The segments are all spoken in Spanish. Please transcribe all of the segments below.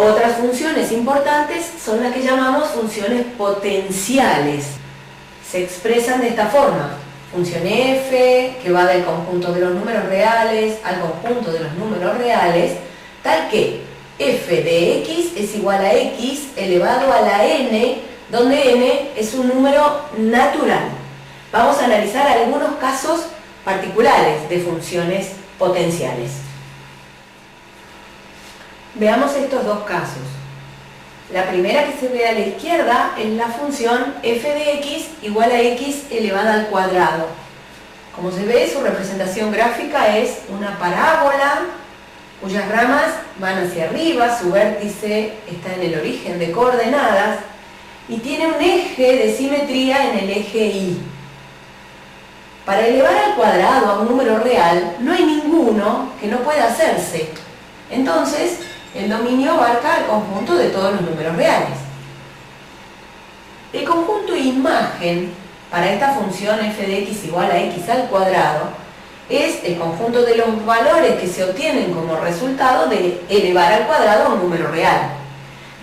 Otras funciones importantes son las que llamamos funciones potenciales. Se expresan de esta forma. Función f, que va del conjunto de los números reales al conjunto de los números reales, tal que f de x es igual a x elevado a la n, donde n es un número natural. Vamos a analizar algunos casos particulares de funciones potenciales. Veamos estos dos casos. La primera que se ve a la izquierda es la función f de x igual a x elevada al cuadrado. Como se ve, su representación gráfica es una parábola cuyas ramas van hacia arriba, su vértice está en el origen de coordenadas y tiene un eje de simetría en el eje y. Para elevar al cuadrado a un número real no hay ninguno que no pueda hacerse. Entonces, el dominio abarca el conjunto de todos los números reales. El conjunto imagen para esta función f de x igual a x al cuadrado es el conjunto de los valores que se obtienen como resultado de elevar al cuadrado a un número real.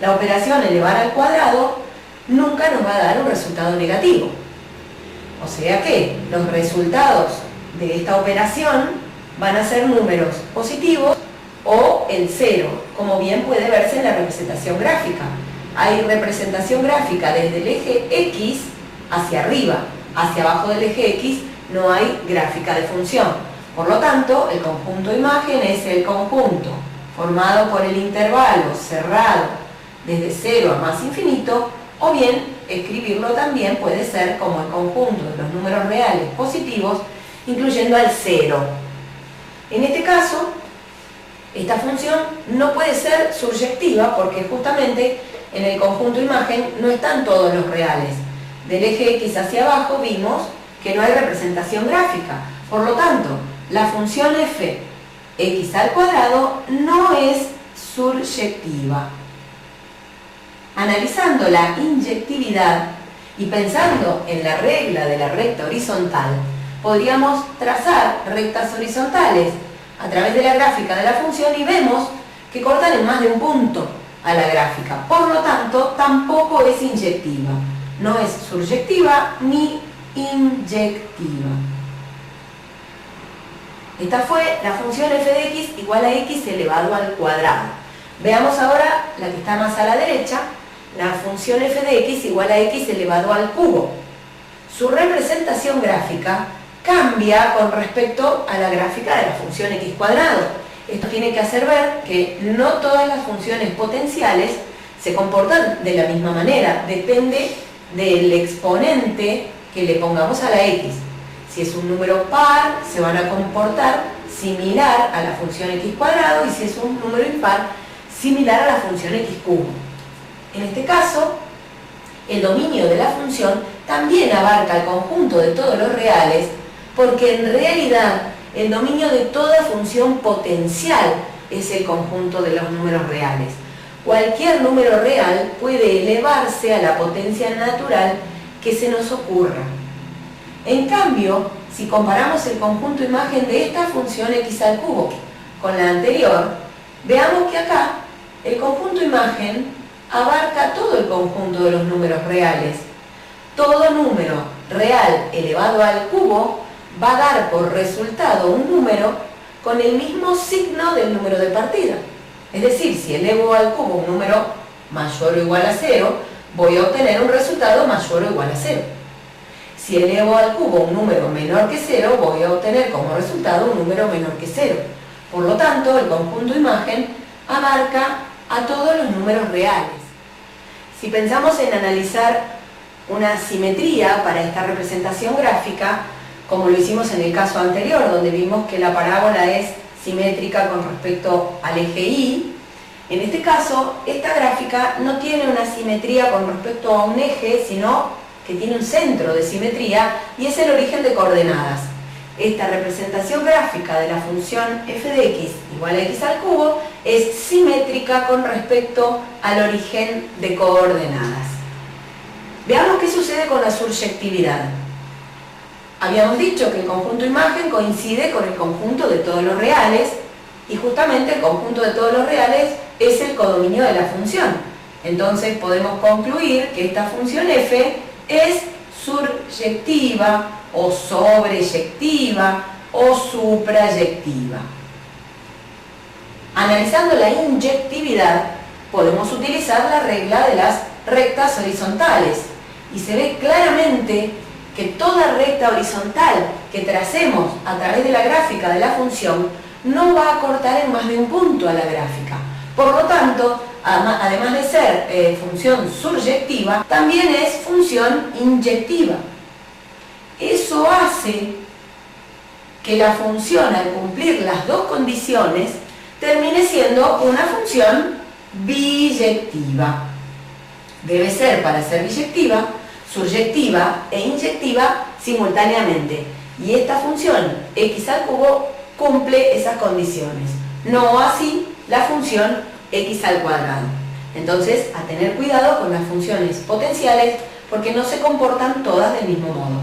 La operación elevar al cuadrado nunca nos va a dar un resultado negativo. O sea que los resultados de esta operación van a ser números positivos o el cero, como bien puede verse en la representación gráfica. Hay representación gráfica desde el eje X hacia arriba, hacia abajo del eje X no hay gráfica de función. Por lo tanto, el conjunto imagen es el conjunto formado por el intervalo cerrado desde 0 a más infinito, o bien escribirlo también puede ser como el conjunto de los números reales positivos, incluyendo al 0. En este caso, esta función no puede ser surjectiva porque justamente en el conjunto imagen no están todos los reales. Del eje X hacia abajo vimos que no hay representación gráfica. Por lo tanto, la función f x al cuadrado no es surjectiva. Analizando la inyectividad y pensando en la regla de la recta horizontal, podríamos trazar rectas horizontales a través de la gráfica de la función y vemos que cortan en más de un punto a la gráfica. Por lo tanto, tampoco es inyectiva. No es surjectiva ni inyectiva. Esta fue la función f de x igual a x elevado al cuadrado. Veamos ahora la que está más a la derecha, la función f de x igual a x elevado al cubo. Su representación gráfica cambia con respecto a la gráfica de la función x cuadrado. Esto tiene que hacer ver que no todas las funciones potenciales se comportan de la misma manera, depende del exponente que le pongamos a la x. Si es un número par, se van a comportar similar a la función x cuadrado, y si es un número impar, similar a la función x cubo. En este caso, el dominio de la función también abarca el conjunto de todos los reales, porque en realidad el dominio de toda función potencial es el conjunto de los números reales. Cualquier número real puede elevarse a la potencia natural que se nos ocurra. En cambio, si comparamos el conjunto imagen de esta función x al cubo con la anterior, veamos que acá el conjunto imagen abarca todo el conjunto de los números reales. Todo número real elevado al cubo va a dar por resultado un número con el mismo signo del número de partida. Es decir, si elevo al cubo un número mayor o igual a 0, voy a obtener un resultado mayor o igual a 0. Si elevo al cubo un número menor que 0, voy a obtener como resultado un número menor que 0. Por lo tanto, el conjunto imagen abarca a todos los números reales. Si pensamos en analizar una simetría para esta representación gráfica, como lo hicimos en el caso anterior, donde vimos que la parábola es simétrica con respecto al eje Y, en este caso, esta gráfica no tiene una simetría con respecto a un eje, sino que tiene un centro de simetría y es el origen de coordenadas. Esta representación gráfica de la función f de x igual a x al cubo es simétrica con respecto al origen de coordenadas. Veamos qué sucede con la surjectividad. Habíamos dicho que el conjunto imagen coincide con el conjunto de todos los reales, y justamente el conjunto de todos los reales es el codominio de la función. Entonces podemos concluir que esta función f es suryectiva o sobreyectiva o suprayectiva. Analizando la inyectividad, podemos utilizar la regla de las rectas horizontales y se ve claramente que toda recta horizontal que tracemos a través de la gráfica de la función no va a cortar en más de un punto a la gráfica. Por lo tanto, además de ser función suryectiva, también es función inyectiva. Eso hace que la función, al cumplir las dos condiciones, termine siendo una función biyectiva. Debe ser, para ser biyectiva, suryectiva e inyectiva simultáneamente. Y esta función x al cubo cumple esas condiciones. No así la función x al cuadrado. Entonces, a tener cuidado con las funciones potenciales porque no se comportan todas del mismo modo.